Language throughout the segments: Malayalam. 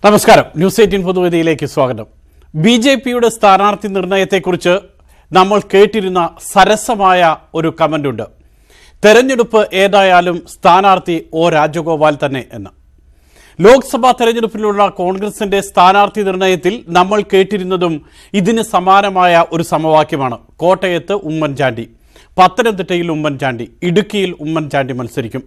നമസ്കാരം. ന്യൂസ് 18 പൊതുവേദിയിലേക്ക് സ്വാഗതം. ബിജെപിയുടെ സ്ഥാനാർത്ഥി നിർണയത്തെക്കുറിച്ച് നമ്മൾ കേട്ടിരുന്ന സരസമായ ഒരു കമന്റുണ്ട്. തെരഞ്ഞെടുപ്പ് ഏതായാലും സ്ഥാനാർത്ഥി ഒ രാജഗോപാൽ തന്നെ എന്ന്. ലോക്സഭാ തെരഞ്ഞെടുപ്പിലുള്ള കോൺഗ്രസിന്റെ സ്ഥാനാർത്ഥി നിർണയത്തിൽ നമ്മൾ കേട്ടിരുന്നതും ഇതിന് സമാനമായ ഒരു സമവാക്യമാണ്. കോട്ടയത്ത് ഉമ്മൻചാണ്ടി, പത്തനംതിട്ടയിൽ ഉമ്മൻചാണ്ടി, ഇടുക്കിയിൽ ഉമ്മൻചാണ്ടി മത്സരിക്കും.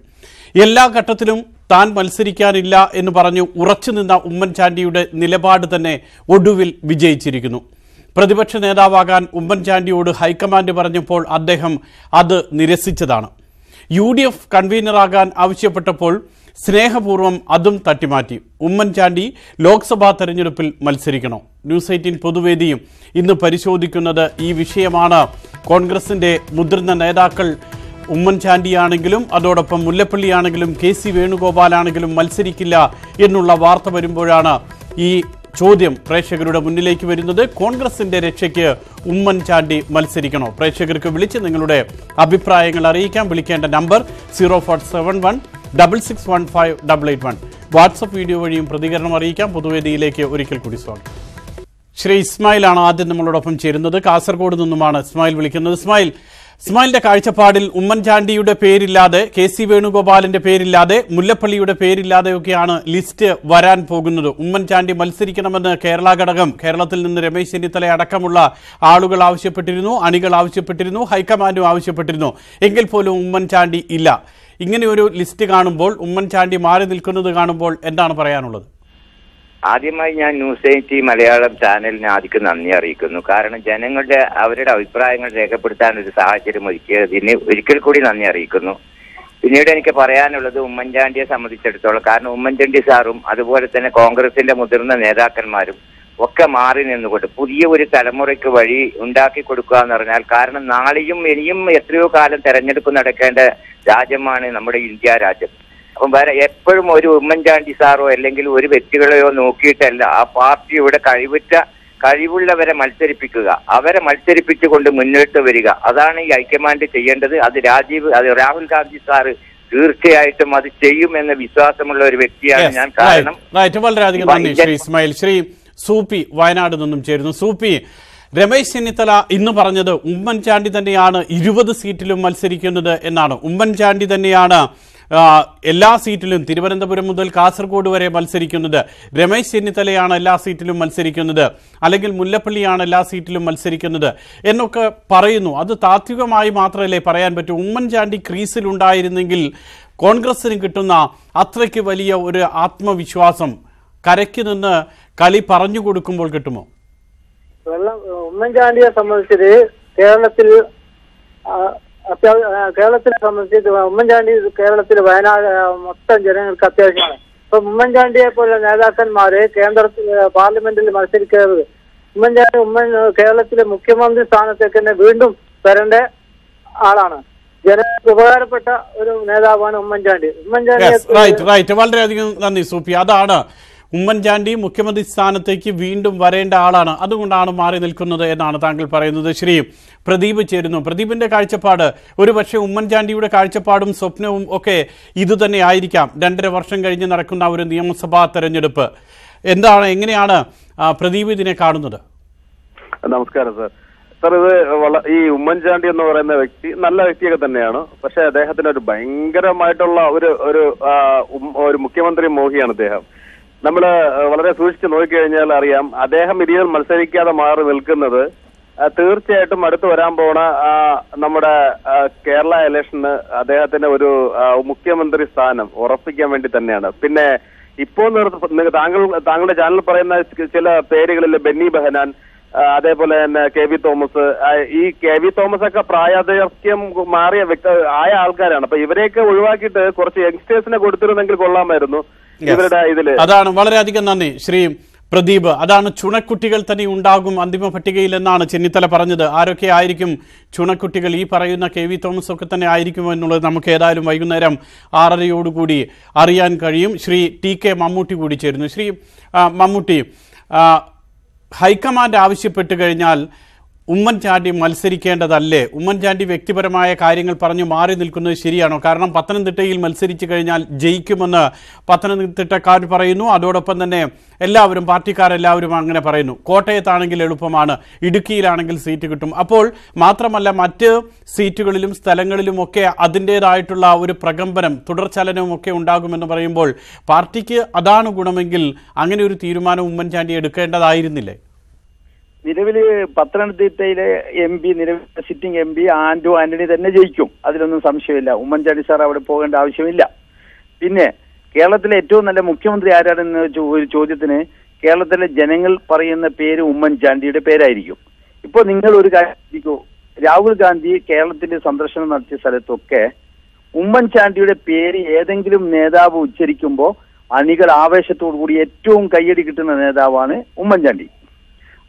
എല്ലാ ഘട്ടത്തിലും താൻ മത്സരിക്കാനില്ല എന്ന് പറഞ്ഞു ഉറച്ചുനിന്ന ഉമ്മൻചാണ്ടിയുടെ നിലപാട് തന്നെ ഒടുവിൽ വിജയിച്ചിരിക്കുന്നു. പ്രതിപക്ഷ നേതാവാകാൻ ഉമ്മൻചാണ്ടിയോട് ഹൈക്കമാൻഡ് പറഞ്ഞപ്പോൾ അദ്ദേഹം അത് നിരസിച്ചതാണ്. UDF കൺവീനറാകാൻ ആവശ്യപ്പെട്ടപ്പോൾ സ്നേഹപൂർവ്വം അതും തട്ടിമാറ്റി. ഉമ്മൻചാണ്ടി ലോക്സഭാ തെരഞ്ഞെടുപ്പിൽ മത്സരിക്കണോ? ന്യൂസ് 18 പൊതുവേദിയും ഇന്ന് പരിശോധിക്കുന്നത് ഈ വിഷയമാണ്. കോൺഗ്രസിന്റെ മുതിർന്ന നേതാക്കൾ ഉമ്മൻചാണ്ടിയാണെങ്കിലും അതോടൊപ്പം മുല്ലപ്പള്ളിയാണെങ്കിലും KC വേണുഗോപാലാണെങ്കിലും മത്സരിക്കില്ല എന്നുള്ള വാർത്ത വരുമ്പോഴാണ് ഈ ചോദ്യം പ്രേക്ഷകരുടെ മുന്നിലേക്ക് വരുന്നത്. കോൺഗ്രസിന്റെ രക്ഷയ്ക്ക് ഉമ്മൻചാണ്ടി മത്സരിക്കണോ? പ്രേക്ഷകർക്ക് വിളിച്ച് നിങ്ങളുടെ അഭിപ്രായങ്ങൾ അറിയിക്കാം. വിളിക്കേണ്ട നമ്പർ 0471 6615 വാട്സപ്പ് വീഡിയോ വഴിയും പ്രതികരണം അറിയിക്കാം. പൊതുവേദിയിലേക്ക് ഒരിക്കൽ കൂടി സ്വാഗതം. ശ്രീ ഇസ്മായിലാണ് ആദ്യം നമ്മളോടൊപ്പം ചേരുന്നത്. കാസർഗോഡ് നിന്നുമാണ് ഇസ്മായിൽ വിളിക്കുന്നത്. ഇസ്മായിലിന്റെ കാഴ്ചപ്പാടിൽ ഉമ്മൻചാണ്ടിയുടെ പേരില്ലാതെ, KC വേണുഗോപാലിന്റെ പേരില്ലാതെ, മുല്ലപ്പള്ളിയുടെ പേരില്ലാതെയൊക്കെയാണ് ലിസ്റ്റ് വരാൻ പോകുന്നത്. ഉമ്മൻചാണ്ടി മത്സരിക്കണമെന്ന് കേരള ഘടകം, കേരളത്തിൽ നിന്ന് രമേശ് ചെന്നിത്തല അടക്കമുള്ള ആളുകൾ ആവശ്യപ്പെട്ടിരുന്നു, അണികൾ ആവശ്യപ്പെട്ടിരുന്നു, ഹൈക്കമാൻഡും ആവശ്യപ്പെട്ടിരുന്നു. എങ്കിൽ പോലും ഉമ്മൻചാണ്ടി ഇല്ല. ഇങ്ങനെ ഒരു ലിസ്റ്റ് കാണുമ്പോൾ, ഉമ്മൻചാണ്ടി മാറി നിൽക്കുന്നത് കാണുമ്പോൾ എന്താണ് പറയാനുള്ളത്? ആദ്യമായി ഞാൻ ന്യൂസ് 18 മലയാളം ചാനലിന് ആദ്യം നന്ദി അറിയിക്കുന്നു. കാരണം ജനങ്ങളുടെ അവരുടെ അഭിപ്രായങ്ങൾ രേഖപ്പെടുത്താൻ ഒരു സാഹചര്യം ഒരുക്കിയതിന് ഒരിക്കൽ കൂടി നന്ദി അറിയിക്കുന്നു. പിന്നീട് എനിക്ക് പറയാനുള്ളത് ഉമ്മൻചാണ്ടിയെ സംബന്ധിച്ചിടത്തോളം, കാരണം ഉമ്മൻചാണ്ടി സാറും അതുപോലെ തന്നെ കോൺഗ്രസിന്റെ മുതിർന്ന നേതാക്കന്മാരും ഒക്കെ മാറി നിന്നുകൊണ്ട് പുതിയ ഒരു തലമുറയ്ക്ക് വഴി ഉണ്ടാക്കി കൊടുക്കുക എന്ന് പറഞ്ഞാൽ, കാരണം നാളെയും ഇനിയും എത്രയോ കാലം തെരഞ്ഞെടുപ്പ് നടക്കേണ്ട രാജ്യമാണ് നമ്മുടെ ഇന്ത്യ രാജ്യം. അപ്പം വേറെ എപ്പോഴും ഒരു ഉമ്മൻചാണ്ടി സാറോ അല്ലെങ്കിൽ ഒരു വ്യക്തികളെയോ നോക്കിയിട്ടല്ല ആ പാർട്ടിയുടെ കഴിവുള്ളവരെ മത്സരിപ്പിക്കുക, അവരെ മത്സരിപ്പിച്ചുകൊണ്ട് മുന്നോട്ട് വരിക. അതാണ് ഈ ഹൈക്കമാൻഡ് ചെയ്യേണ്ടത്. അത് രാഹുൽ ഗാന്ധി സാറ് തീർച്ചയായിട്ടും അത് ചെയ്യുമെന്ന വിശ്വാസമുള്ള ഒരു വ്യക്തിയാണ് ഞാൻ. കാരണം വളരെയധികം നന്ദി ശ്രീ ഇസ്മായിൽ. ശ്രീ സൂപ്പി വയനാട് നിന്നും ചേരുന്നു. സൂപ്പി, രമേശ് ചെന്നിത്തല ഇന്ന് പറഞ്ഞത് ഉമ്മൻചാണ്ടി തന്നെയാണ് 20 സീറ്റിലും മത്സരിക്കുന്നത് എന്നാണ്. ഉമ്മൻചാണ്ടി തന്നെയാണ് എല്ലാ സീറ്റിലും, തിരുവനന്തപുരം മുതൽ കാസർഗോഡ് വരെ മത്സരിക്കുന്നത്. രമേശ് ചെന്നിത്തലയാണ് എല്ലാ സീറ്റിലും മത്സരിക്കുന്നത്, അല്ലെങ്കിൽ മുല്ലപ്പള്ളിയാണ് എല്ലാ സീറ്റിലും മത്സരിക്കുന്നത് എന്നൊക്കെ പറയുന്നു. അത് താത്വികമായി മാത്രമല്ലേ പറയാൻ പറ്റൂ. ഉമ്മൻചാണ്ടി ക്രീസിലുണ്ടായിരുന്നെങ്കിൽ കോൺഗ്രസിന് കിട്ടുന്ന അത്രയ്ക്ക് വലിയ ഒരു ആത്മവിശ്വാസം കരയ്ക്ക് നിന്ന് കളി പറഞ്ഞു കൊടുക്കുമ്പോൾ കിട്ടുമോ? ഉമ്മൻചാണ്ടിയെ സംബന്ധിച്ചത് കേരളത്തിനെ സംബന്ധിച്ച് ഉമ്മൻചാണ്ടി കേരളത്തിൽ വയനാട് മൊത്തം ജനങ്ങൾക്ക് അത്യാവശ്യമാണ്. ഇപ്പൊ ഉമ്മൻചാണ്ടിയെ പോലെ നേതാക്കന്മാര് കേന്ദ്രത്തിൽ പാർലമെന്റിൽ മത്സരിക്കരുത്. ഉമ്മൻചാണ്ടി കേരളത്തിലെ മുഖ്യമന്ത്രി സ്ഥാനത്തേക്ക് തന്നെ വീണ്ടും വരേണ്ട ആളാണ്. ജനങ്ങൾക്ക് ഉപകാരപ്പെട്ട ഒരു നേതാവാണ് ഉമ്മൻചാണ്ടി. വളരെയധികം നന്ദി സൂപ്പി. അതാണ് ഉമ്മൻചാണ്ടി മുഖ്യമന്ത്രി സ്ഥാനത്തേക്ക് വീണ്ടും വരേണ്ട ആളാണ്, അതുകൊണ്ടാണ് മാറി നിൽക്കുന്നത് എന്നാണ് താങ്കൾ പറയുന്നത്. ശ്രീ പ്രദീപ് ചേരുന്നു. പ്രദീപിന്റെ കാഴ്ചപ്പാട്, ഒരുപക്ഷെ ഉമ്മൻചാണ്ടിയുടെ കാഴ്ചപ്പാടും സ്വപ്നവും ഒക്കെ ഇതുതന്നെ ആയിരിക്കാം. 2.5 വർഷം കഴിഞ്ഞ് നടക്കുന്ന ഒരു നിയമസഭാ തെരഞ്ഞെടുപ്പ് എങ്ങനെയാണ് പ്രദീപ് ഇതിനെ കാണുന്നത്? നമസ്കാരം സാർ. ഇത് ഈ ഉമ്മൻചാണ്ടി എന്ന് പറയുന്ന വ്യക്തി നല്ല വ്യക്തിയൊക്കെ തന്നെയാണ്. പക്ഷെ അദ്ദേഹത്തിന് ഒരു ഭയങ്കരമായിട്ടുള്ള ഒരു മുഖ്യമന്ത്രി മോഹിയാണ് അദ്ദേഹം. നമ്മൾ വളരെ സൂക്ഷിച്ച് നോക്കിക്കഴിഞ്ഞാൽ അറിയാം, അദ്ദേഹം ഇതിൽ മത്സരിക്കാതെ മാറി നിൽക്കുന്നത് തീർച്ചയായിട്ടും അടുത്ത് വരാൻ പോണ നമ്മുടെ കേരള ഇലക്ഷന് അദ്ദേഹത്തിന് ഒരു മുഖ്യമന്ത്രി സ്ഥാനം ഉറപ്പിക്കാൻ വേണ്ടി തന്നെയാണ്. പിന്നെ ഇപ്പോ താങ്കളുടെ ചാനൽ പറയുന്ന ചില പേരുകളിൽ ബെന്നി ബെഹനാൻ, അതേപോലെ തന്നെ KV തോമസ്, ഈ KV തോമസ് ഒക്കെ പ്രായാധിക്യം ആയ ആൾക്കാരാണ്. അപ്പൊ ഇവരെയൊക്കെ ഒഴിവാക്കിയിട്ട് കുറച്ച് യങ്സ്റ്റേഴ്സിനെ കൊടുത്തിരുന്നെങ്കിൽ കൊള്ളാമായിരുന്നു ഇവരുടെ ഇതില്. അതാണ്. വളരെയധികം നന്ദി ശ്രീ പ്രദീപ്. അതാണ്, ചുണക്കുട്ടികൾ തന്നെ ഉണ്ടാകും അന്തിമ പട്ടികയിൽ എന്നാണ് ചെന്നിത്തല പറഞ്ഞത്. ആരൊക്കെ ആയിരിക്കും ചുണക്കുട്ടികൾ? ഈ പറയുന്ന KV തോമസ് ഒക്കെ തന്നെ ആയിരിക്കുമോ എന്നുള്ളത് നമുക്ക് ഏതായാലും വൈകുന്നേരം 6:30 അറിയാൻ കഴിയും. ശ്രീ TK മമ്മൂട്ടി കൂടി ചേരുന്നു. ശ്രീ മമ്മൂട്ടി, ഹൈക്കമാൻഡ് ആവശ്യപ്പെട്ട് കഴിഞ്ഞാൽ ഉമ്മൻചാണ്ടി മത്സരിക്കേണ്ടതല്ലേ? ഉമ്മൻചാണ്ടി വ്യക്തിപരമായ കാര്യങ്ങൾ പറഞ്ഞു മാറി നിൽക്കുന്നത് ശരിയാണോ? കാരണം പത്തനംതിട്ടയിൽ മത്സരിച്ചു കഴിഞ്ഞാൽ ജയിക്കുമെന്ന് പത്തനംതിട്ടക്കാർ പറയുന്നു. അതോടൊപ്പം തന്നെ പാർട്ടിക്കാരെല്ലാവരും അങ്ങനെ പറയുന്നു. കോട്ടയത്താണെങ്കിൽ എളുപ്പമാണ്, ഇടുക്കിയിലാണെങ്കിൽ സീറ്റ് കിട്ടും. അപ്പോൾ മാത്രമല്ല മറ്റ് സീറ്റുകളിലും സ്ഥലങ്ങളിലുമൊക്കെ അതിൻ്റേതായിട്ടുള്ള ഒരു പ്രകമ്പനം തുടർചലനവും ഒക്കെ ഉണ്ടാകുമെന്ന് പറയുമ്പോൾ പാർട്ടിക്ക് അതാണ് ഗുണമെങ്കിൽ അങ്ങനെ ഒരു തീരുമാനം ഉമ്മൻചാണ്ടി എടുക്കേണ്ടതായിരുന്നില്ലേ? നിലവിൽ പത്തനംതിട്ടയിലെ MP, നിലവിലെ സിറ്റിംഗ് MP ആന്റണി തന്നെ ജയിക്കും, അതിലൊന്നും സംശയമില്ല. ഉമ്മൻചാണ്ടി സാർ അവിടെ പോകേണ്ട ആവശ്യമില്ല. പിന്നെ കേരളത്തിലെ ഏറ്റവും നല്ല മുഖ്യമന്ത്രി ആരാണെന്ന് ഒരു ചോദ്യത്തിന് കേരളത്തിലെ ജനങ്ങൾ പറയുന്ന പേര് ഉമ്മൻചാണ്ടിയുടെ പേരായിരിക്കും. ഇപ്പോൾ നിങ്ങൾ ഒരു കാര്യം, രാഹുൽ ഗാന്ധി കേരളത്തിന്റെ സന്ദർശനം നടത്തിയ സ്ഥലത്തൊക്കെ ഉമ്മൻചാണ്ടിയുടെ പേര് ഏതെങ്കിലും നേതാവ് ഉച്ചരിക്കുമ്പോൾ അണികൾ ആവേശത്തോടു കൂടി ഏറ്റവും കയ്യടി കിട്ടുന്ന നേതാവാണ് ഉമ്മൻചാണ്ടി.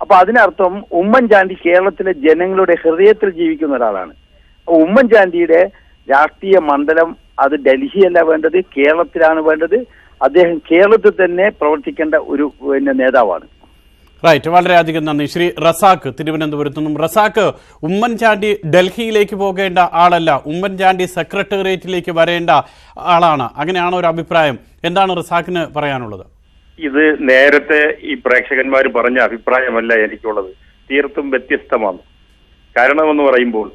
അപ്പൊ അതിനർത്ഥം ഉമ്മൻചാണ്ടി കേരളത്തിലെ ജനങ്ങളുടെ ഹൃദയത്തിൽ ജീവിക്കുന്ന ഒരാളാണ്. ഉമ്മൻചാണ്ടിയുടെ രാഷ്ട്രീയ മണ്ഡലം അത് ഡൽഹിയല്ല വേണ്ടത്, കേരളത്തിലാണ് വേണ്ടത്. അദ്ദേഹം കേരളത്തിൽ തന്നെ പ്രവർത്തിക്കേണ്ട ഒരു നേതാവാണ്. റൈറ്റ്, വളരെയധികം നന്ദി. ശ്രീ റസാഖ് തിരുവനന്തപുരത്തു നിന്നും. റസാഖ്, ഉമ്മൻചാണ്ടി ഡൽഹിയിലേക്ക് പോകേണ്ട ആളല്ല, ഉമ്മൻചാണ്ടി സെക്രട്ടേറിയറ്റിലേക്ക് വരേണ്ട ആളാണ്, അങ്ങനെയാണോ ഒരു അഭിപ്രായം? എന്താണ് റസാഖിന് പറയാനുള്ളത്? ഇത് നേരത്തെ ഈ പ്രേക്ഷകന്മാർ പറഞ്ഞ അഭിപ്രായമല്ല എനിക്കുള്ളത്, തീർത്തും വ്യത്യസ്തമാണ്. കാരണമെന്ന് പറയുമ്പോൾ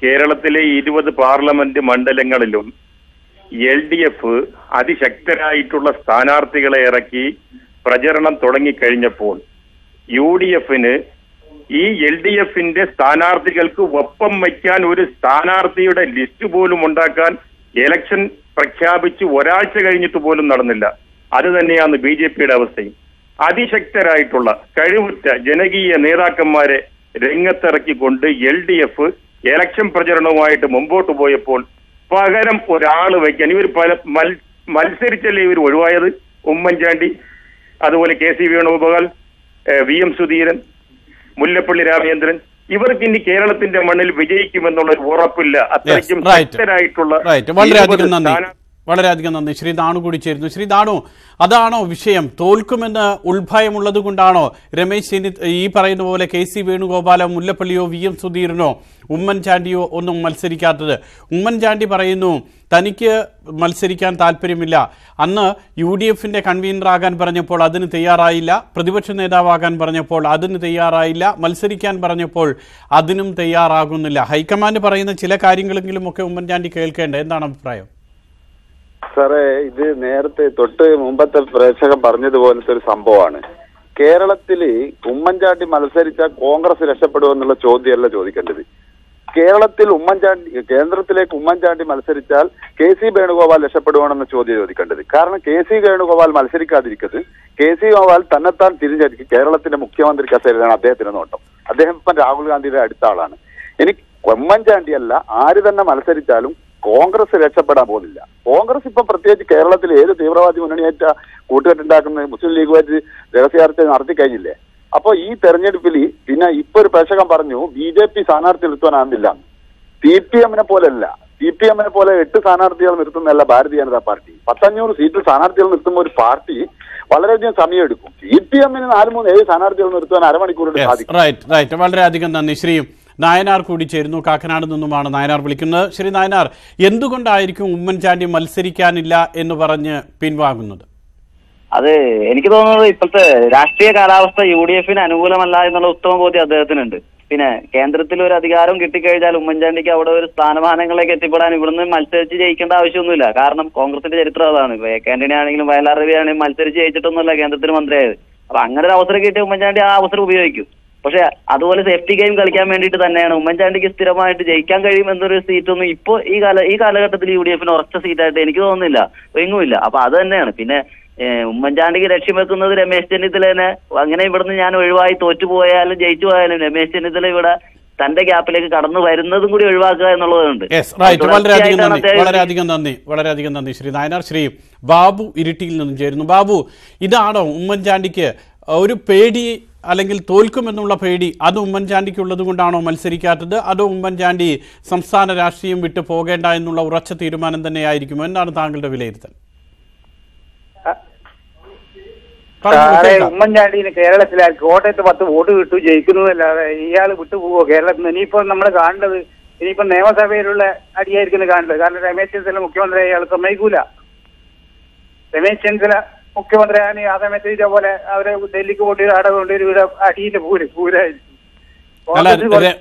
കേരളത്തിലെ 20 പാർലമെന്റ് മണ്ഡലങ്ങളിലും LDF അതിശക്തരായിട്ടുള്ള സ്ഥാനാർത്ഥികളെ ഇറക്കി പ്രചരണം തുടങ്ങിക്കഴിഞ്ഞപ്പോൾ UDFന് ഈ LDFന്റെ സ്ഥാനാർത്ഥികൾക്ക് ഒപ്പം വയ്ക്കാൻ ഒരു സ്ഥാനാർത്ഥിയുടെ ലിസ്റ്റ് പോലും ഉണ്ടാക്കാൻ ഇലക്ഷൻ പ്രഖ്യാപിച്ച് ഒരാഴ്ച കഴിഞ്ഞിട്ട് പോലും നടന്നില്ല. അത് തന്നെയാണ് BJPയുടെ അവസ്ഥയും. അതിശക്തരായിട്ടുള്ള കഴിവുറ്റ ജനകീയ നേതാക്കന്മാരെ രംഗത്തിറക്കിക്കൊണ്ട് LDF ഇലക്ഷൻ പ്രചരണവുമായിട്ട് മുമ്പോട്ട് പോയപ്പോൾ പകരം ഒരാൾ വയ്ക്കാൻ ഇവർ മത്സരിച്ചല്ലേ ഇവർ ഒഴിവായത്? ഉമ്മൻചാണ്ടി, അതുപോലെ KC വേണുഗോപാൽ, VM സുധീരൻ, മുല്ലപ്പള്ളി രാമചന്ദ്രൻ, ഇവർക്ക് ഇനി കേരളത്തിന്റെ മണ്ണിൽ വിജയിക്കുമെന്നുള്ളൊരു ഉറപ്പില്ല. അത്രയ്ക്കും ശക്തരായിട്ടുള്ള വളരെയധികം നന്ദി. ശ്രീ ദാണു കൂടി ചേരുന്നു. ശ്രീ ദാണു, അതാണോ വിഷയം? തോൽക്കുമെന്ന് ഉൾഭയമുള്ളത് കൊണ്ടാണോ രമേശ് ഈ പറയുന്ന പോലെ KC വേണുഗോപാലോ മുല്ലപ്പള്ളിയോ VM സുധീരനോ ഉമ്മൻചാണ്ടിയോ ഒന്നും മത്സരിക്കാത്തത്? ഉമ്മൻചാണ്ടി പറയുന്നു തനിക്ക് മത്സരിക്കാൻ താല്പര്യമില്ല. അന്ന് UDFന്റെ കൺവീനറാകാൻ പറഞ്ഞപ്പോൾ അതിന് തയ്യാറായില്ല, പ്രതിപക്ഷ നേതാവാകാൻ പറഞ്ഞപ്പോൾ അതിന് തയ്യാറായില്ല, മത്സരിക്കാൻ പറഞ്ഞപ്പോൾ അതിനും തയ്യാറാകുന്നില്ല. ഹൈക്കമാൻഡ് പറയുന്ന ചില കാര്യങ്ങളെങ്കിലും ഒക്കെ ഉമ്മൻചാണ്ടി കേൾക്കേണ്ട. എന്താണ് അഭിപ്രായം? സാറേ, ഇത് നേരത്തെ തൊട്ട് മുമ്പത്തെ പ്രേക്ഷകൻ പറഞ്ഞതുപോലത്തെ ഒരു സംഭവമാണ്. കേരളത്തില് ഉമ്മൻചാണ്ടി മത്സരിച്ചാൽ കോൺഗ്രസ് രക്ഷപ്പെടുമെന്നുള്ള ചോദ്യമല്ല ചോദിക്കേണ്ടത്. കേന്ദ്രത്തിലേക്ക് ഉമ്മൻചാണ്ടി മത്സരിച്ചാൽ KC വേണുഗോപാൽ രക്ഷപ്പെടുവാണെന്ന ചോദ്യം ചോദിക്കേണ്ടത്. കാരണം KC വേണുഗോപാൽ മത്സരിക്കാതിരിക്കുന്നത് KC വേണുഗോപാൽ തന്നെത്താൻ തിരിഞ്ഞടിക്കും കേരളത്തിന്റെ മുഖ്യമന്ത്രി കസേരയിലാണ് അദ്ദേഹത്തിന് നോട്ടം. അദ്ദേഹം ഇപ്പം രാഹുൽ ഗാന്ധിയുടെ അടുത്ത ആളാണ്. എനിക്ക് ഉമ്മൻചാണ്ടിയല്ല, ആര് തന്നെ മത്സരിച്ചാലും കോൺഗ്രസ് രക്ഷപ്പെടാൻ പോകുന്നില്ല. കോൺഗ്രസ് ഇപ്പം പ്രത്യേകിച്ച് കേരളത്തിൽ ഏത് തീവ്രവാദി മുന്നണിയായിട്ട് കൂട്ടുകെട്ടുണ്ടാക്കുന്ന മുസ്ലിം ലീഗുമായിട്ട് രഹസ്യാർത്ഥ നടത്തി കഴിഞ്ഞില്ലേ? അപ്പൊ ഈ തെരഞ്ഞെടുപ്പിൽ പിന്നെ ഇപ്പൊ ഒരു പ്രേക്ഷകൻ പറഞ്ഞു BJP സ്ഥാനാർത്ഥി നിർത്തുവാനാകുന്നില്ല. CPM-നെ പോലെയല്ല, CPM-നെ പോലെ 8 സ്ഥാനാർത്ഥികൾ നിർത്തുന്നതല്ല ഭാരതീയ ജനതാ പാർട്ടി. 500 സീറ്റിൽ സ്ഥാനാർത്ഥികൾ നിർത്തുന്ന ഒരു പാർട്ടി വളരെയധികം സമയം എടുക്കും. CPM-ന് 4-3-7 സ്ഥാനാർത്ഥികൾ നിർത്തുവാൻ അരമണിക്കൂറിൽ സാധിക്കും. വളരെയധികം നന്ദി. ശ്രീ നായനാർ കൂടി ചേരുന്നു. കാക്കനാട് നിന്നുമാണ് നായനാർ വിളിക്കുന്നത്. ശ്രീ നായനാർ, എന്തുകൊണ്ടായിരിക്കും ഉമ്മൻചാണ്ടി മത്സരിക്കാനില്ല എന്ന് പറഞ്ഞ് പിൻവാങ്ങുന്നത്? അത് എനിക്ക് തോന്നുന്നത് ഇപ്പോഴത്തെ രാഷ്ട്രീയ കാലാവസ്ഥ UDFന് അനുകൂലമല്ല എന്നുള്ള ഉത്തമ ബോധ്യം അദ്ദേഹത്തിനുണ്ട്. പിന്നെ കേന്ദ്രത്തിൽ ഒരു അധികാരം കിട്ടിക്കഴിഞ്ഞാൽ ഉമ്മൻചാണ്ടിക്ക് അവിടെ ഒരു സ്ഥാനമാനങ്ങളിലേക്ക് എത്തിപ്പെടാൻ ഇവിടുന്ന് മത്സരിച്ച് ജയിക്കേണ്ട ആവശ്യമൊന്നുമില്ല. കാരണം കോൺഗ്രസിന്റെ ചരിത്രം അതാണ്. AKAntony ആണെങ്കിലും വയലാർ രവി ആണെങ്കിലും മത്സരിച്ച് ജയിച്ചിട്ടൊന്നുമല്ല കേന്ദ്രത്തിന് മന്ത്രിയായത്. അപ്പൊ അങ്ങനെ ഒരു അവസരം കിട്ടിയ ഉമ്മൻചാണ്ടി ആ അവസരം ഉപയോഗിക്കും. പക്ഷെ അതുപോലെ സേഫ്റ്റി ഗെയിം കളിക്കാൻ വേണ്ടിയിട്ട് തന്നെയാണ് ഉമ്മൻചാണ്ടിക്ക് സ്ഥിരമായിട്ട് ജയിക്കാൻ കഴിയും എന്നൊരു സീറ്റൊന്നും ഇപ്പോ ഈ കാലഘട്ടത്തിൽ UDFന് ഉറച്ച സീറ്റായിട്ട് എനിക്ക് തോന്നുന്നില്ല, എങ്ങുമില്ല. അപ്പൊ അത് തന്നെയാണ്. പിന്നെ ഉമ്മൻചാണ്ടിക്ക് ലക്ഷ്യം വെക്കുന്നത് രമേശ് ചെന്നിത്തലേനെ, അങ്ങനെ ഇവിടുന്ന് ഞാൻ ഒഴിവായി തോറ്റുപോയാലും ജയിച്ചു പോയാലും രമേശ് ചെന്നിത്തല ഇവിടെ തന്റെ ഗ്യാപ്പിലേക്ക് കടന്നു വരുന്നതും കൂടി ഒഴിവാക്കുക എന്നുള്ളതുണ്ട്. വളരെയധികം നന്ദി ശ്രീ നായനാർ. ശ്രീ ബാബു ഇരിട്ടിയിൽ നിന്നും ചേരുന്നു. ബാബു, ഇതാണോ ഉമ്മൻചാണ്ടിക്ക് ഒരു പേടി, അല്ലെങ്കിൽ തോൽക്കുമെന്നുള്ള പേടി, അത് ഉമ്മൻചാണ്ടിക്ക് ഉള്ളത് കൊണ്ടാണോ മത്സരിക്കാത്തത്? അതോ ഉമ്മൻചാണ്ടി സംസ്ഥാന രാഷ്ട്രീയം വിട്ടു പോകേണ്ട എന്നുള്ള ഉറച്ച തീരുമാനം തന്നെയായിരിക്കുമോ? എന്താണ് താങ്കളുടെ വിലയിരുത്തൽ? സാറേ, ഉമ്മൻചാണ്ടിന് കേരളത്തിലെ കോട്ടയത്ത് 10 വോട്ട് കിട്ടും ജയിക്കുന്നതല്ലാതെ ഇയാൾ വിട്ടുപോകുമോ കേരളത്തിൽ നിന്ന്? ഇനിയിപ്പോ നമ്മൾ കാണേണ്ടത് ഇനിയിപ്പോ നിയമസഭയിലുള്ള അടിയായിരിക്കും കാണേണ്ടത്. കാരണം രമേശ് ചെന്നിത്തല മുഖ്യമന്ത്രി അയാൾ സമ്മതിക്കൂല. രമേശ് ചെന്നിത്തല മുഖ്യമന്ത്രിയാണ് ആ സമയത്ത് ഇതേപോലെ അവരെ ഡൽഹിക്ക് കൊണ്ടുവരും, അവിടെ കൊണ്ടുവരും, ഇവിടെ അടിയിലെ പൂരായിരിക്കും.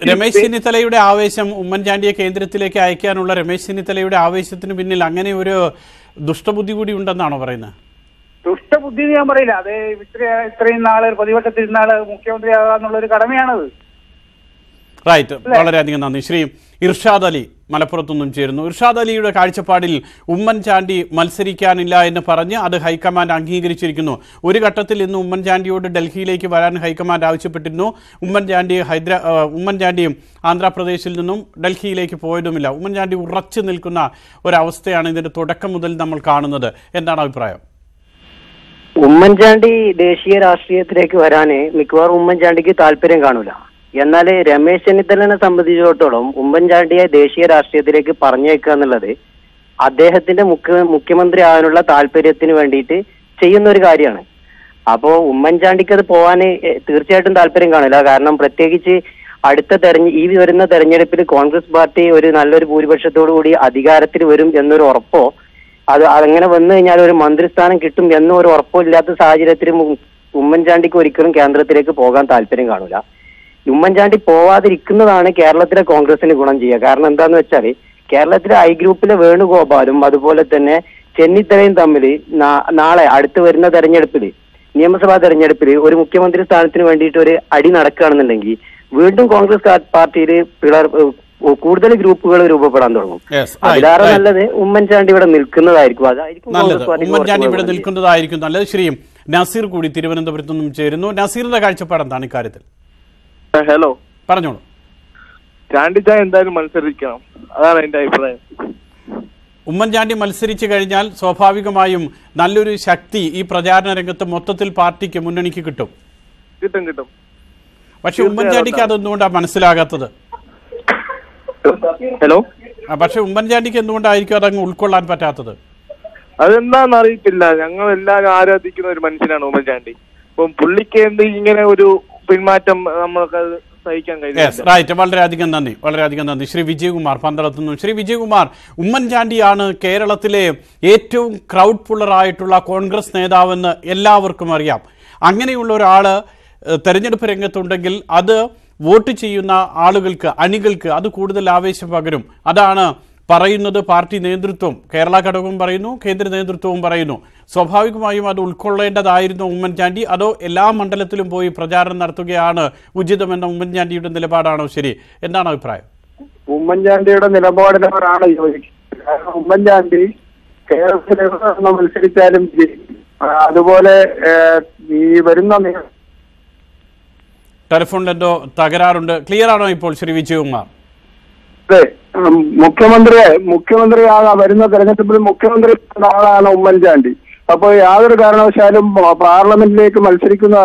രമേശ് ചെന്നിത്തലയുടെ ആവേശം, ഉമ്മൻചാണ്ടിയെ കേന്ദ്രത്തിലേക്ക് അയക്കാനുള്ള രമേശ് ചെന്നിത്തലയുടെ ആവേശത്തിന് പിന്നിൽ അങ്ങനെ ഒരു ദുഷ്ടബുദ്ധി കൂടി ഉണ്ടെന്നാണോ പറയുന്നത്? ദുഷ്ടബുദ്ധി ഞാൻ പറയില്ല. അത് ഇത്രയും നാള് പ്രതിപക്ഷത്തിരുന്നാള് മുഖ്യമന്ത്രിയാകാന്നുള്ളൊരു കടമയാണത്. റൈറ്റ്, വളരെയധികം നന്ദി. ശ്രീ ഇർഷാദ് അലി മലപ്പുറത്തുനിന്നും ചേരുന്നു. ഇർഷാദ് അലിയുടെ കാഴ്ചപ്പാടിൽ ഉമ്മൻചാണ്ടി മത്സരിക്കാനില്ല എന്ന് പറഞ്ഞ് അത് ഹൈക്കമാൻഡ് അംഗീകരിച്ചിരിക്കുന്നു. ഒരു ഘട്ടത്തിൽ ഇന്ന് ഉമ്മൻചാണ്ടിയോട് ഡൽഹിയിലേക്ക് വരാൻ ഹൈക്കമാൻഡ് ആവശ്യപ്പെട്ടിരുന്നു. ഉമ്മൻചാണ്ടിയും ആന്ധ്രാപ്രദേശിൽ നിന്നും ഡൽഹിയിലേക്ക് പോയതുമില്ല. ഉമ്മൻചാണ്ടി ഉറച്ചു നിൽക്കുന്ന ഒരവസ്ഥയാണ് ഇതിന്റെ തുടക്കം മുതൽ നമ്മൾ കാണുന്നത്. എന്താണ് അഭിപ്രായം? ഉമ്മൻചാണ്ടി ദേശീയ രാഷ്ട്രീയത്തിലേക്ക് വരാന് മിക്കവാറും ഉമ്മൻചാണ്ടിക്ക് താല്പര്യം കാണൂല. എന്നാൽ രമേശ് ചെന്നിത്തലിനെ സംബന്ധിച്ചിടത്തോളം ഉമ്മൻചാണ്ടിയെ ദേശീയ രാഷ്ട്രീയത്തിലേക്ക് പറഞ്ഞേക്കുക എന്നുള്ളത് അദ്ദേഹത്തിന്റെ മുഖ്യമന്ത്രി ആകാനുള്ള താല്പര്യത്തിന് വേണ്ടിയിട്ട് ചെയ്യുന്ന ഒരു കാര്യമാണ്. അപ്പോ ഉമ്മൻചാണ്ടിക്ക് അത് പോകാന് തീർച്ചയായിട്ടും താല്പര്യം കാണില്ല. കാരണം പ്രത്യേകിച്ച് ഈ വരുന്ന തെരഞ്ഞെടുപ്പിൽ കോൺഗ്രസ് പാർട്ടി ഒരു നല്ലൊരു ഭൂരിപക്ഷത്തോടു കൂടി അധികാരത്തിൽ വരും എന്നൊരു ഉറപ്പോ അങ്ങനെ വന്നു കഴിഞ്ഞാൽ ഒരു മന്ത്രിസ്ഥാനം കിട്ടും എന്നൊരു ഉറപ്പോ ഇല്ലാത്ത സാഹചര്യത്തിൽ ഉമ്മൻചാണ്ടിക്ക് ഒരിക്കലും കേന്ദ്രത്തിലേക്ക് പോകാൻ താല്പര്യം കാണൂല. ഉമ്മൻചാണ്ടി പോവാതിരിക്കുന്നതാണ് കേരളത്തിലെ കോൺഗ്രസിന് ഗുണം ചെയ്യുക. കാരണം എന്താന്ന് വെച്ചാൽ കേരളത്തിലെ ഐ ഗ്രൂപ്പിലെ വേണുഗോപാലും അതുപോലെ തന്നെ ചെന്നിത്തലയും തമ്മിൽ നാളെ അടുത്ത് വരുന്ന തെരഞ്ഞെടുപ്പിൽ, നിയമസഭാ തെരഞ്ഞെടുപ്പിൽ ഒരു മുഖ്യമന്ത്രി സ്ഥാനത്തിന് വേണ്ടിയിട്ട് ഒരു അടി നടക്കുകയാണെന്നുണ്ടെങ്കിൽ വീണ്ടും കോൺഗ്രസ് പാർട്ടിയിൽ കൂടുതൽ ഗ്രൂപ്പുകൾ രൂപപ്പെടാൻ തുടങ്ങും. അതിലേറെ നല്ലത് ഉമ്മൻചാണ്ടി ഇവിടെ നിൽക്കുന്നതായിരിക്കും. ഉമ്മൻചാണ്ടി ഇവിടെ നിൽക്കുന്നതായിരിക്കും നല്ലത്. ശ്രീ നസീർ കൂടി തിരുവനന്തപുരത്ത് നിന്നും ചേരുന്നു. നസീറിന്റെ കാഴ്ചപ്പാട് എന്താണ് ഇക്കാര്യത്തിൽ? ഹലോ, പറഞ്ഞോളൂ. ചാണ്ടിച്ചാൻ എന്തായാലും മത്സരിക്കണം, അതാണ് എന്റെ അഭിപ്രായം. ഉമ്മൻചാണ്ടി മത്സരിച്ചു കഴിഞ്ഞാൽ സ്വാഭാവികമായും നല്ലൊരു ശക്തി ഈ പ്രചാരണ രംഗത്ത് മൊത്തത്തിൽ പാർട്ടിക്ക് മുന്നണിക്ക് കിട്ടും. പക്ഷെ ഉമ്മൻചാണ്ടിക്ക് അതൊന്നുകൊണ്ടാണ് മനസ്സിലാകാത്തത്. ഹലോ, പക്ഷെ ഉമ്മൻചാണ്ടിക്ക് എന്തുകൊണ്ടായിരിക്കും അതങ്ങ് ഉൾക്കൊള്ളാൻ പറ്റാത്തത്? അതെന്താന്ന് അറിയത്തില്ല. ഞങ്ങൾ എല്ലാവരും ആരാധിക്കുന്ന ഒരു മനുഷ്യനാണ് ഉമ്മൻചാണ്ടി. അപ്പം പുള്ളിക്ക് എന്ത് ഇങ്ങനെ ഒരു പിന്മാറ്റം നമ്മൾക്ക് സഹിക്കാൻ കഴിയും. റൈറ്റ്, വളരെയധികം നന്ദി. ശ്രീ വിജയകുമാർ പന്തളത്തുനിന്നു. ശ്രീ വിജയകുമാർ, ഉമ്മൻചാണ്ടിയാണ് കേരളത്തിലെ ഏറ്റവും ക്രൗഡ് പുള്ളറായിട്ടുള്ള കോൺഗ്രസ് നേതാവെന്ന് എല്ലാവർക്കും അറിയാം. അങ്ങനെയുള്ള ഒരാള് തെരഞ്ഞെടുപ്പ് രംഗത്തുണ്ടെങ്കിൽ അത് വോട്ട് ചെയ്യുന്ന ആളുകൾക്ക്, അണികൾക്ക് അത് കൂടുതൽ ആവേശം പകരും. അതാണ് പറയുന്നത് പാർട്ടി നേതൃത്വം. കേരള ഘടകവും പറയുന്നു, കേന്ദ്ര നേതൃത്വവും പറയുന്നു. സ്വാഭാവികമായും അത് ഉൾക്കൊള്ളേണ്ടതായിരുന്നു ഉമ്മൻചാണ്ടി. അതോ എല്ലാ മണ്ഡലത്തിലും പോയി പ്രചാരണം നടത്തുകയാണ് ഉചിതമെന്ന ഉമ്മൻചാണ്ടിയുടെ നിലപാടാണോ ശരി? എന്താണ് അഭിപ്രായം? ഉമ്മൻചാണ്ടിയുടെ നിലപാടിനവരാണ് യോജിക്കുന്നത്. കാരണം ഉമ്മൻചാണ്ടി കേരളത്തിൽ മത്സരിച്ചാലും അതുപോലെ ഈ വരുന്ന ടെലിഫോണിൽ എന്തോ തകരാറുണ്ട്. ക്ലിയർ ആണോ ഇപ്പോൾ ശ്രീ വിജയകുമാർ? അതെ, മുഖ്യമന്ത്രിയാകാൻ വരുന്ന തെരഞ്ഞെടുപ്പിൽ മുഖ്യമന്ത്രി ആളാണ് ഉമ്മൻചാണ്ടി. അപ്പോൾ യാതൊരു കാരണവശാലും പാർലമെന്റിലേക്ക് മത്സരിക്കുന്ന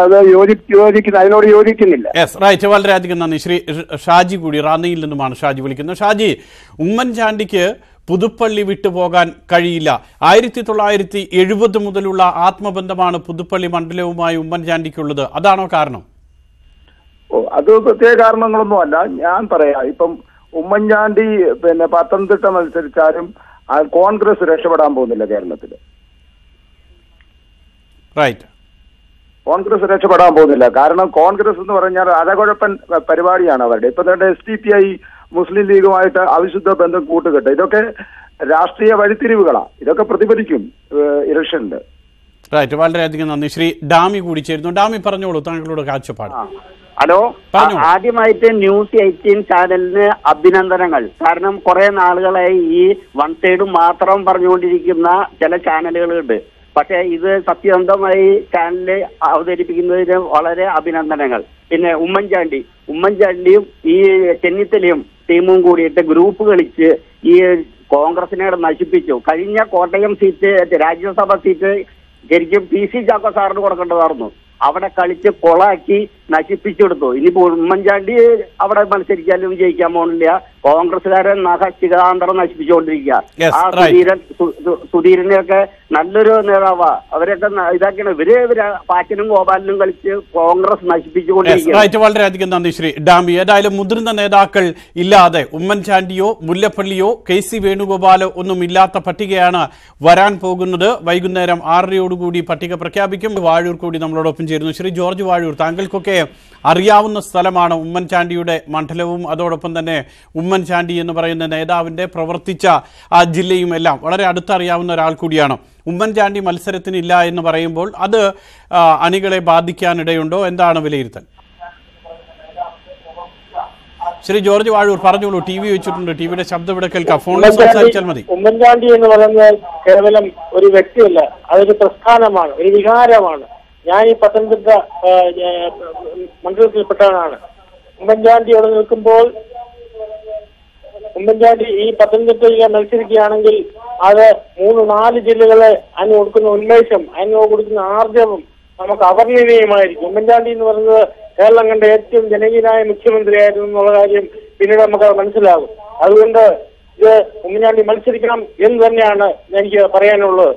അതിനോട് യോജിക്കുന്നില്ല. യെസ്, റൈറ്റ്, വളരെയധികം നന്ദി. ശ്രീ ഷാജി കൂടി റാന്നിയിൽ നിന്നുമാണ് ഷാജി വിളിക്കുന്നത്. ഷാജി, ഉമ്മൻചാണ്ടിക്ക് പുതുപ്പള്ളി വിട്ടുപോകാൻ കഴിയില്ല. 1970 മുതലുള്ള ആത്മബന്ധമാണ് പുതുപ്പള്ളി മണ്ഡലവുമായി ഉമ്മൻചാണ്ടിക്കുള്ളത്. അതാണോ കാരണം? അത് പ്രത്യേക കാരണങ്ങളൊന്നുമല്ല. ഞാൻ പറയാം, ഇപ്പം ഉമ്മൻചാണ്ടി പത്തനംതിട്ട മത്സരിച്ചാലും കോൺഗ്രസ് രക്ഷപ്പെടാൻ പോകുന്നില്ല കേരളത്തിൽ. റൈറ്റ്, കോൺഗ്രസ് രക്ഷപ്പെടാൻ പോകുന്നില്ല. കാരണം കോൺഗ്രസ് എന്ന് പറഞ്ഞാൽ അരകുഴപ്പൻ പരിപാടിയാണ് അവരുടെ. ഇപ്പൊ തന്നെ SDPI മുസ്ലിം ലീഗുമായിട്ട് അവിശുദ്ധ ബന്ധം കൂട്ടുകെട്ട്, ഇതൊക്കെ രാഷ്ട്രീയ വഴിത്തിരിവുകളാണ്. ഇതൊക്കെ പ്രതിഫലിക്കും ഇലക്ഷനിൽ. റൈറ്റ്, വളരെയധികം നന്ദി. ശ്രീ ഡാമി കൂടി ചേരുന്നു. ഡാമി, പറഞ്ഞോളൂ താങ്കളുടെ കാഴ്ചപ്പാട്. ഹലോ, ആദ്യമായിട്ട് ന്യൂസ് 18 ചാനലിന് അഭിനന്ദനങ്ങൾ. കാരണം കുറെ നാളുകളായി ഈ വൺ സൈഡും മാത്രം പറഞ്ഞുകൊണ്ടിരിക്കുന്ന ചില ചാനലുകളുണ്ട്. പക്ഷെ ഇത് സത്യസന്ധമായി ചാനലിൽ അവതരിപ്പിക്കുന്നതിന് വളരെ അഭിനന്ദനങ്ങൾ. പിന്നെ ഉമ്മൻചാണ്ടിയും ഈ ചെന്നിത്തലയും ടീമും കൂടിയിട്ട് ഗ്രൂപ്പ് കളിച്ച് ഈ കോൺഗ്രസിനെ നശിപ്പിച്ചു. കഴിഞ്ഞ കോട്ടയം സീറ്റ്, രാജ്യസഭ സീറ്റ് ശരിക്കും PC ചാക്കോ സാറിന് കൊടുക്കേണ്ടതായിരുന്നു. അവിടെ കളിച്ച് കൊളാക്കി നശിപ്പിച്ചെടുത്തു. ഇനിയിപ്പോ ഉമ്മൻചാണ്ടി അവിടെ മത്സരിച്ചാലും ജയിക്കാൻ പോകുന്നില്ല. കോൺഗ്രസ്സുകാരൻ നഖശിഖാന്തരം നശിപ്പിച്ചുകൊണ്ടിരിക്കുക. Yes, ആ സുധീരനെയൊക്കെ നല്ലൊരു നേതാവാ. അവരൊക്കെ ഇതാക്കിയാണ് ഇവര് പാച്ചനും ഗോപാലിനും കളിച്ച് കോൺഗ്രസ് നശിപ്പിച്ചുകൊണ്ടിരിക്കുക. വളരെയധികം നന്ദി ശ്രീ ഡാമി. ഏതായാലും മുതിർന്ന നേതാക്കൾ ഇല്ലാതെ ഉമ്മൻചാണ്ടിയോ മുല്ലപ്പള്ളിയോ KC വേണുഗോപാലോ ഒന്നും ഇല്ലാത്ത പട്ടികയാണ് വരാൻ പോകുന്നത്. വൈകുന്നേരം 6:30 പട്ടിക പ്രഖ്യാപിക്കും. വാഴൂർ കൂടി നമ്മളോടൊപ്പം ചേരുന്നു. ശ്രീ ജോർജ് വാഴൂർ, താങ്കൾക്കൊക്കെ അറിയാവുന്ന സ്ഥലമാണ് ഉമ്മൻചാണ്ടിയുടെ മണ്ഡലവും അതോടൊപ്പം തന്നെ ഉമ്മൻചാണ്ടി എന്ന് പറയുന്ന നേതാവിന്റെ പ്രവർത്തിച്ച ആ ജില്ലയും എല്ലാം വളരെ അടുത്തറിയാവുന്ന ഒരാൾ കൂടിയാണ്. ഉമ്മൻചാണ്ടി മത്സരത്തിനില്ല എന്ന് പറയുമ്പോൾ അത് അണികളെ ബാധിക്കാനിടയുണ്ടോ? എന്താണ് വിലയിരുത്തൽ? ശ്രീ ജോർജ് വാഴൂർ പറഞ്ഞോളൂ. TV വെച്ചിട്ടുണ്ട്, ടിവിയുടെ ശബ്ദം ഇവിടെ കേൾക്കാം. ഫോണിൽ സംസാരിച്ചാൽ മതി. ഉമ്മൻചാണ്ടി എന്ന് പറയുന്നത് കേവലം ഒരു വ്യക്തിയല്ല, അതൊരു പ്രസ്ഥാനമാണ്, ഒരു വികാരമാണ്. ഞാൻ ഈ പത്തനംതിട്ട മണ്ഡലത്തിൽപ്പെട്ടവനാണ്. ഉമ്മൻചാണ്ടി അവിടെ നിൽക്കുമ്പോൾ ഉമ്മൻചാണ്ടി ഈ പത്തനംതിട്ടയിൽ മത്സരിക്കുകയാണെങ്കിൽ അത് 3-4 ജില്ലകളെ അതിന് കൊടുക്കുന്ന ഉന്മേഷം, അതിന് കൊടുക്കുന്ന ആർജവം നമുക്ക് അവർണ്ണനീയമായിരിക്കും. ഉമ്മൻചാണ്ടി എന്ന് പറയുന്നത് കേരളം കണ്ട ഏറ്റവും ജനകീയനായ മുഖ്യമന്ത്രിയായിരുന്നു എന്നുള്ള കാര്യം പിന്നീട് നമുക്ക് മനസ്സിലാകും. അതുകൊണ്ട് ഇത് ഉമ്മൻചാണ്ടി മത്സരിക്കണം എന്ന് തന്നെയാണ് എനിക്ക് പറയാനുള്ളത്.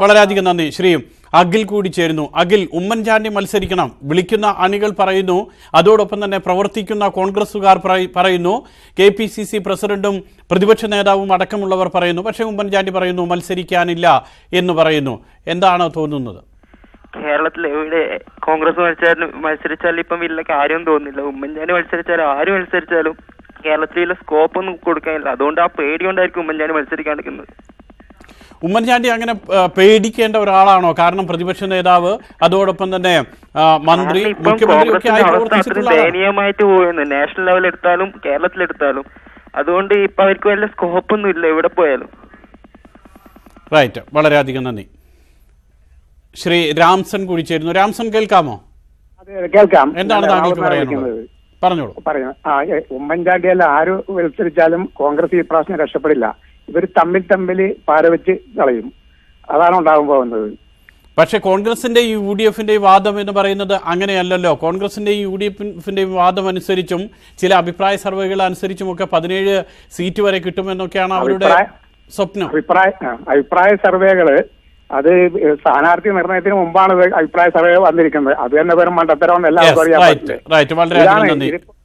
വളരെയധികം നന്ദി. ശ്രീ അഖിൽ കൂടി ചേരുന്നു. അഖിൽ, ഉമ്മൻചാണ്ടി മത്സരിക്കണം, വിളിക്കുന്ന അണികൾ പറയുന്നു, അതോടൊപ്പം തന്നെ പ്രവർത്തിക്കുന്ന കോൺഗ്രസുകാർ പറയുന്നു, KPCC പ്രസിഡന്റും പ്രതിപക്ഷ നേതാവും അടക്കമുള്ളവർ പറയുന്നു. പക്ഷേ ഉമ്മൻചാണ്ടി പറയുന്നു മത്സരിക്കാനില്ല എന്ന് പറയുന്നു. എന്താണ് തോന്നുന്നത്? കേരളത്തിൽ എവിടെ കോൺഗ്രസ് മത്സരിച്ചാലും ഇപ്പം വലിയ കാര്യം തോന്നുന്നില്ല. ഉമ്മൻചാണ്ടി മത്സരിച്ചാലും ആര് മത്സരിച്ചാലും കേരളത്തിലുള്ള സ്കോപ്പ് ഒന്നും കൊടുക്കാനില്ല. അതുകൊണ്ട് ആ പേടി കൊണ്ടായിരിക്കും ഉമ്മൻചാണ്ടി മത്സരിക്കാണ്ടിരിക്കുന്നത്. ഉമ്മൻചാണ്ടി അങ്ങനെ പേടിക്കേണ്ട ഒരാളാണോ? കാരണം പ്രതിപക്ഷ നേതാവ് അതോടൊപ്പം തന്നെ മന്ത്രി, മുഖ്യമന്ത്രി ഒക്കെ ആയി പ്രവർത്തിച്ചിട്ടുള്ള ദയനീയമായിട്ട് പോയിരുന്നു നാഷണൽ ലെവൽ എടുത്താലും കേരളത്തിലെടുത്താലും. അതുകൊണ്ട് ഇപ്പൊ അവർക്ക് വല്ല സ്കോപ്പ് ഒന്നും ഇല്ല എവിടെ പോയാലും. റൈറ്റ്, വളരെയധികം നന്ദി. ശ്രീ രാംസൺ കൂടി ചേരുന്നു. രാംസൺ, കേൾക്കാമോ? കേൾക്കാം. എന്താണ് താങ്കൾക്ക് പറയാനുള്ളത്? പറഞ്ഞോളൂ. ഉമ്മൻചാണ്ടിയല്ല ആര് മത്സരിച്ചാലും കോൺഗ്രസ് ഈ പ്രാവശ്യം രക്ഷപ്പെടില്ല. ഇവർ തമ്മിൽ പാരവെച്ച് കളയും. അതാണ് ഉണ്ടാകാൻ പോകുന്നത്. പക്ഷെ കോൺഗ്രസിന്റെ UDFന്റെ വാദം എന്ന് പറയുന്നത് അങ്ങനെയല്ലല്ലോ. കോൺഗ്രസിന്റെ UDFന്റെ വാദം അനുസരിച്ചും ചില അഭിപ്രായ സർവേകൾ അനുസരിച്ചും ഒക്കെ 17 സീറ്റ് വരെ കിട്ടുമെന്നൊക്കെയാണ് അവരുടെ സ്വപ്നം. അഭിപ്രായ സർവേകള് അത് സ്ഥാനാർത്ഥി നിർണയത്തിന് മുമ്പാണ് അഭിപ്രായ സർവേ വന്നിരിക്കുന്നത്. അത് തന്നെ വെറും മണ്ടത്തരം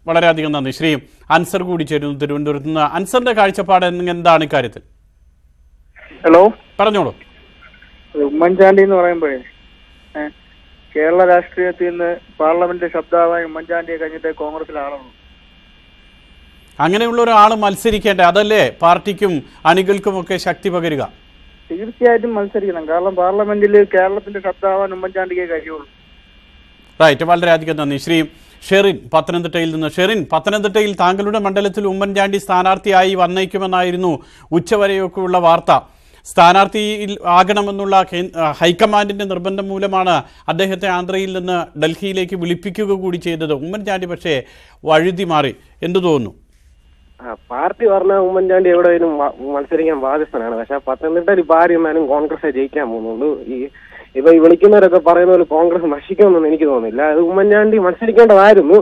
വളരെയധികം നന്ദി. ശ്രീ അൻസർ കൂടി ചേരുന്നു തിരുവനന്തപുരത്ത് നിന്ന്. അൻസറിന്റെ കാഴ്ചപ്പാട് എന്താണ് ഇക്കാര്യത്തിൽ? ഹലോ, പറഞ്ഞോളൂ. ഉമ്മൻചാണ്ടി എന്ന് പറയുമ്പോഴേ കേരള രാഷ്ട്രീയത്തിൽ നിന്ന് പാർലമെന്റ് ശബ്ദമായി ഉമ്മൻചാണ്ടിയെ കഴിഞ്ഞിട്ട് കോൺഗ്രസിലാണുള്ളൂ. അങ്ങനെയുള്ള ഒരാൾ മത്സരിക്കേണ്ടേ? അതല്ലേ പാർട്ടിക്കും അണികൾക്കും ഒക്കെ ശക്തി പകരുക? തീർച്ചയായിട്ടും മത്സരിക്കണം. കാരണം പാർലമെന്റിൽ കേരളത്തിന്റെ ശബ്ദമാവാൻ ഉമ്മൻചാണ്ടിക്ക് കഴിയുള്ളൂ. റൈറ്റ്, വളരെയധികം നന്ദി. ശ്രീ ഷെറിൻ പത്തനംതിട്ടയിൽ നിന്ന്. ഷെറിൻ, പത്തനംതിട്ടയിൽ താങ്കളുടെ മണ്ഡലത്തിൽ ഉമ്മൻചാണ്ടി സ്ഥാനാർത്ഥിയായി വന്നേക്കുമെന്നായിരുന്നു ഉച്ചവരെയൊക്കെയുള്ള വാർത്ത. സ്ഥാനാർത്ഥിയിൽ ആകണമെന്നുള്ള ഹൈക്കമാൻഡിന്റെ നിർബന്ധം മൂലമാണ് അദ്ദേഹത്തെ ആന്ധ്രയിൽ നിന്ന് ഡൽഹിയിലേക്ക് വിളിപ്പിക്കുക കൂടി ചെയ്തത്. ഉമ്മൻചാണ്ടി പക്ഷേ വഴുതി മാറി. എന്തു തോന്നുന്നു? പാർട്ടി പറഞ്ഞാൽ ഉമ്മൻചാണ്ടി എവിടെയും മത്സരിക്കാൻ ബാധ്യസ്ഥനാണ്. പക്ഷെ പത്തനംതിട്ടയിൽ ഇപ്പൊ ആരും കോൺഗ്രസ് ജയിക്കാൻ പോകുന്നുള്ളൂ. ഇപ്പൊ ഈ വിളിക്കുന്നവരൊക്കെ പറയുന്ന പോലെ കോൺഗ്രസ് നശിക്കുമെന്നൊന്നും എനിക്ക് തോന്നുന്നില്ല. അത് ഉമ്മൻചാണ്ടി മത്സരിക്കേണ്ടതായിരുന്നു.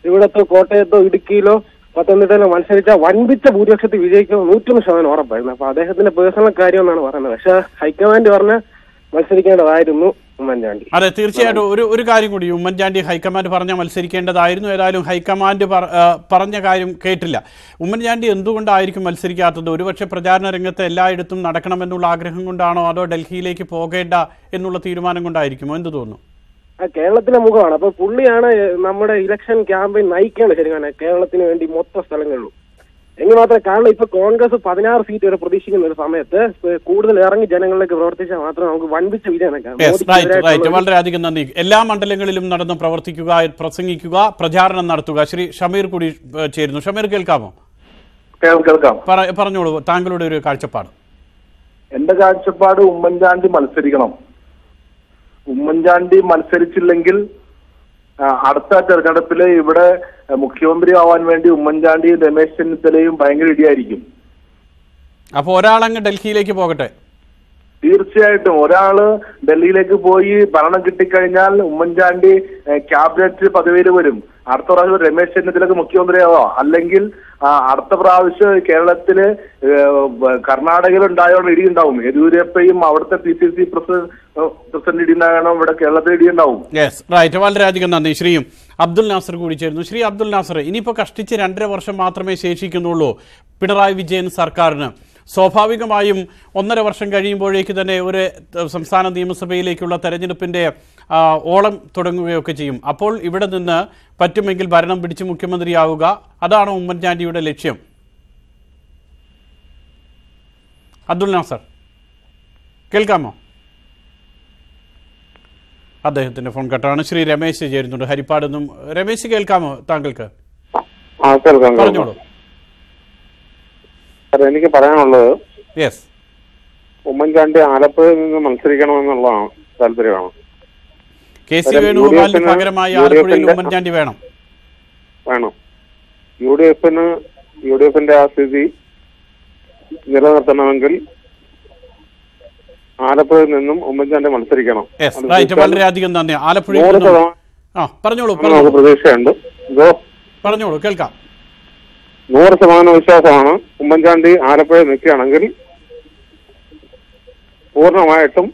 ഇവിടത്തോ കോട്ടയത്തോ ഇടുക്കിയിലോ പത്തനംതിട്ടയിലോ മത്സരിച്ചാൽ വൻപിച്ച ഭൂരിപക്ഷത്തിൽ വിജയിക്കുമെന്ന് 100% ഉറപ്പായിരുന്നു. അപ്പൊ അദ്ദേഹത്തിന്റെ പേഴ്സണൽ കാര്യം എന്നാണ് പറയുന്നത്. പക്ഷെ ഹൈക്കമാൻഡ് പറഞ്ഞ മത്സരിക്കേണ്ടതായിരുന്നു ഉമ്മൻചാണ്ടി. അതെ, തീർച്ചയായിട്ടും. ഒരു കാര്യം കൂടി, ഉമ്മൻചാണ്ടി ഹൈക്കമാൻഡ് പറഞ്ഞ മത്സരിക്കേണ്ടതായിരുന്നു. ഏതായാലും ഹൈക്കമാൻഡ് പറഞ്ഞ കാര്യം കേട്ടില്ല. ഉമ്മൻചാണ്ടി എന്തുകൊണ്ടായിരിക്കും മത്സരിക്കാത്തത്? ഒരുപക്ഷെ പ്രചാരണ രംഗത്ത് എല്ലായിടത്തും നടക്കണമെന്നുള്ള ആഗ്രഹം കൊണ്ടാണോ, അതോ ഡൽഹിയിലേക്ക് പോകേണ്ട എന്നുള്ള തീരുമാനം കൊണ്ടായിരിക്കുമോ? എന്ത് തോന്നുന്നു? കേരളത്തിലെ മുഖമാണ്. അപ്പൊ പുള്ളിയാണ് നമ്മുടെ ഇലക്ഷൻ ക്യാമ്പയിൻ നയിക്കേണ്ടത്. ശരിയാണ്, കേരളത്തിന് വേണ്ടി മൊത്തം സ്ഥലങ്ങളിലും എങ്കിൽ മാത്രമേ. കാരണം ഇപ്പൊ കോൺഗ്രസ് 16 സീറ്റ് വരെ പ്രതീക്ഷിക്കുന്ന ഒരു സമയത്ത് കൂടുതൽ ഇറങ്ങി ജനങ്ങളിലേക്ക് പ്രവർത്തിച്ചാൽ മാത്രമേ നമുക്ക് വൻപിച്ച വിജയം നേടാം. വളരെയധികം നന്ദി. എല്ലാ മണ്ഡലങ്ങളിലും നടന്ന് പ്രവർത്തിക്കുക, പ്രസംഗിക്കുക, പ്രചാരണം നടത്തുക. ശ്രീ ഷമീർ കൂടി ചേരുന്നു. ഷമീർ, കേൾക്കാമോ? കേൾക്കാം. പറഞ്ഞോളൂ, താങ്കളുടെ ഒരു കാഴ്ചപ്പാട്. എന്റെ കാഴ്ചപ്പാട് ഉമ്മൻചാണ്ടി മത്സരിക്കണം. ഉമ്മൻചാണ്ടി മത്സരിച്ചില്ലെങ്കിൽ അടുത്ത തെരഞ്ഞെടുപ്പില് ഇവിടെ മുഖ്യമന്ത്രി ആവാൻ വേണ്ടി ഉമ്മൻചാണ്ടിയും രമേശ് ചെന്നിത്തലയും ഭയങ്കര ഇടിയായിരിക്കും. അപ്പൊ ഒരാളങ്ങ് ഡൽഹിയിലേക്ക് പോകട്ടെ? തീർച്ചയായിട്ടും ഒരാള് ഡൽഹിയിലേക്ക് പോയി ഭരണം കിട്ടിക്കഴിഞ്ഞാൽ ഉമ്മൻചാണ്ടി ക്യാബിനറ്റ് പദവിയിൽ വരും. അടുത്ത പ്രാവശ്യം രമേശ് ചെന്നിത്തലക്ക് മുഖ്യമന്ത്രിയാവോ, അല്ലെങ്കിൽ അടുത്ത പ്രാവശ്യം കേരളത്തില് കർണാടകയിൽ ഉണ്ടായോണ്ട് ഇടിയുണ്ടാവും. യെദ്യൂരപ്പയും അവിടുത്തെ PCC പ്രസിഡന്റ് ഇടിയുണ്ടാകണം, ഇവിടെ കേരളത്തിൽ ഇടിയുണ്ടാവും. റൈറ്റ്, വളരെയധികം നന്ദി. ശ്രീ അബ്ദുൽ നാസർ കൂടി ചേരുന്നു. ശ്രീ അബ്ദുൽ നാസർ, ഇനിയിപ്പോൾ കഷ്ടിച്ച് 2.5 വർഷം മാത്രമേ ശേഷിക്കുന്നുള്ളൂ പിണറായി വിജയൻ സർക്കാരിന്. സ്വാഭാവികമായും 1.5 വർഷം കഴിയുമ്പോഴേക്ക് തന്നെ ഒരു സംസ്ഥാന നിയമസഭയിലേക്കുള്ള തെരഞ്ഞെടുപ്പിന്റെ ഓളം തുടങ്ങുകയൊക്കെ ചെയ്യും. അപ്പോൾ ഇവിടെ നിന്ന് പറ്റുമെങ്കിൽ ഭരണം പിടിച്ച് മുഖ്യമന്ത്രിയാവുക, അതാണോ ഉമ്മൻചാണ്ടിയുടെ ലക്ഷ്യം? അബ്ദുൽ നാസർ കേൾക്കാമോ? അദ്ദേഹത്തിന്റെ ഫോൺ കട്ടാണ്. ശ്രീ രമേശ് ചേരുന്നുണ്ട് ഹരിപ്പാട് നിന്നും. രമേശ് കേൾക്കാമോ താങ്കൾക്ക്? പറഞ്ഞോളൂ. എനിക്ക് പറയാനുള്ളത്, ഉമ്മൻചാണ്ടി ആലപ്പുഴയിൽ നിന്ന് മത്സരിക്കണമെന്നുള്ളതാണ് താല്പര്യമാണ്. KC വേണുഗോപാലിന് പകരമായി ആലപ്പുഴയിൽ ഉമ്മൻചാണ്ടി വേണം. UDF-ന്റെ ആ സ്ഥിതി നിലനിർത്തണമെങ്കിൽ ആലപ്പുഴയിൽ നിന്നും ഉമ്മൻചാണ്ടി മത്സരിക്കണം. വളരെയധികം നന്ദി. ആലപ്പുഴ പറഞ്ഞോളൂ. പ്രതീക്ഷയുണ്ട്. പറഞ്ഞോളൂ, കേൾക്കാം. 100% വിശ്വാസമാണ്. ഉമ്മൻചാണ്ടി ആലപ്പുഴ നിൽക്കുകയാണെങ്കിൽ പൂർണ്ണമായിട്ടും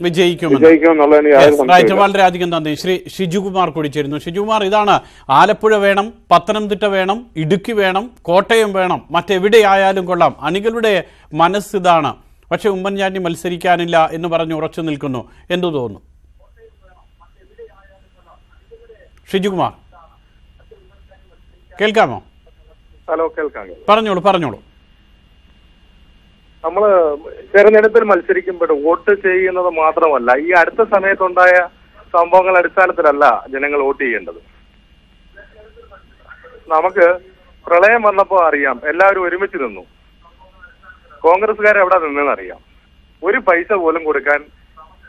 വിജയിക്കുമെന്നുള്ളതിന് വളരെയധികം നന്ദി. ശ്രീ ഷിജുകുമാർ കൂടി ചേരുന്നു. ഷിജുകുമാർ, ഇതാണ് ആലപ്പുഴ വേണം, പത്തനംതിട്ട വേണം, ഇടുക്കി വേണം, കോട്ടയം വേണം, മറ്റെവിടെയായാലും കൊള്ളാം. അണികളുടെ മനസ്സിതാണ്. പക്ഷെ ഉമ്മൻചാണ്ടി മത്സരിക്കാനില്ല എന്ന് പറഞ്ഞ് ഉറച്ചു നിൽക്കുന്നു. എന്തു തോന്നുന്നു ഷിജുകുമാർ? കേൾക്കാമോ? ഹലോ, കേൾക്കാം. പറഞ്ഞോളൂ. നമ്മള് തെരഞ്ഞെടുപ്പിൽ മത്സരിക്കുമ്പോൾ വോട്ട് ചെയ്യുന്നത് മാത്രമല്ല, ഈ അടുത്ത സമയത്തുണ്ടായ സംഭവങ്ങൾ അടിസ്ഥാനത്തിലല്ല ജനങ്ങൾ വോട്ട് ചെയ്യേണ്ടത്. നമുക്ക് പ്രളയം വന്നപ്പോൾ അറിയാം, എല്ലാവരും ഒരുമിച്ച് നിന്നു. കോൺഗ്രസ്സുകാർ എവിടെ നിന്നെന്ന് അറിയാം. ഒരു പൈസ പോലും കൊടുക്കാൻ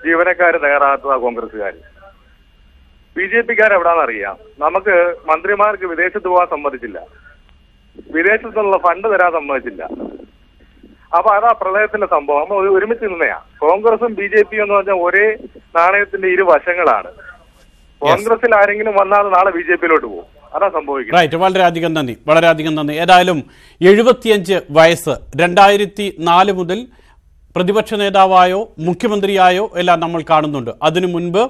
ജീവനക്കാർ തയ്യാറാകാത്തതാ കോൺഗ്രസ്സുകാർ. BJP-ക്കാർ എവിടാന്നറിയാം. നമുക്ക് മന്ത്രിമാർക്ക് വിദേശത്ത് പോകാൻ സമ്മതിച്ചില്ല, വിദേശത്തുള്ള ഫണ്ട് തരാൻ സമ്മതിച്ചില്ല. അപ്പൊ അതാ പ്രളയത്തിന്റെ സംഭവം. നമ്മൾ ഒരുമിച്ച് നിന്നയാ. കോൺഗ്രസും BJP-യും എന്ന് പറഞ്ഞാൽ ഒരേ നാണയത്തിന്റെ ഇരുവശങ്ങളാണ്. കോൺഗ്രസിൽ ആരെങ്കിലും വന്നാൽ നാളെ BJP-യിലോട്ട് പോകും. അതാ സംഭവിക്കുന്നത്. വളരെയധികം നന്ദി. ഏതായാലും 75 വയസ്സ്, 2004 മുതൽ പ്രതിപക്ഷ നേതാവായോ മുഖ്യമന്ത്രിയായോ എല്ലാം നമ്മൾ കാണുന്നുണ്ട്. അതിനു മുൻപ്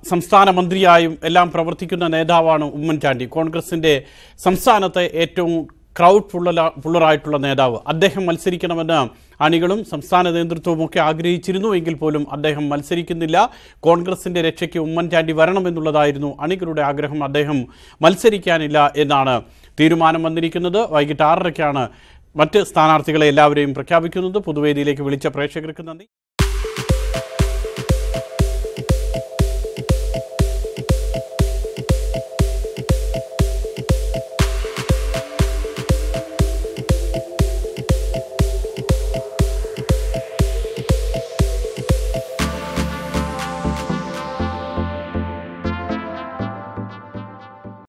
സംസ്ഥാന മന്ത്രിയായും എല്ലാം പ്രവർത്തിക്കുന്ന നേതാവാണ് ഉമ്മൻചാണ്ടി. കോൺഗ്രസിന്റെ സംസ്ഥാനത്തെ ഏറ്റവും ക്രൗഡ് പുള്ളറായിട്ടുള്ള നേതാവ്. അദ്ദേഹം മത്സരിക്കണമെന്ന് അണികളും സംസ്ഥാന നേതൃത്വവും ഒക്കെ ആഗ്രഹിച്ചിരുന്നു. എങ്കിൽ പോലും അദ്ദേഹം മത്സരിക്കുന്നില്ല. കോൺഗ്രസിന്റെ രക്ഷയ്ക്ക് ഉമ്മൻചാണ്ടി വരണമെന്നുള്ളതായിരുന്നു അണികളുടെ ആഗ്രഹം. അദ്ദേഹം മത്സരിക്കാനില്ല എന്നാണ് തീരുമാനം വന്നിരിക്കുന്നത്. വൈകിട്ട് 6:30-ക്കാണ് മറ്റ് സ്ഥാനാർത്ഥികളെ എല്ലാവരെയും പ്രഖ്യാപിക്കുന്നത്. പൊതുവേദിയിലേക്ക് വിളിച്ച പ്രേക്ഷകർക്ക് നന്ദി.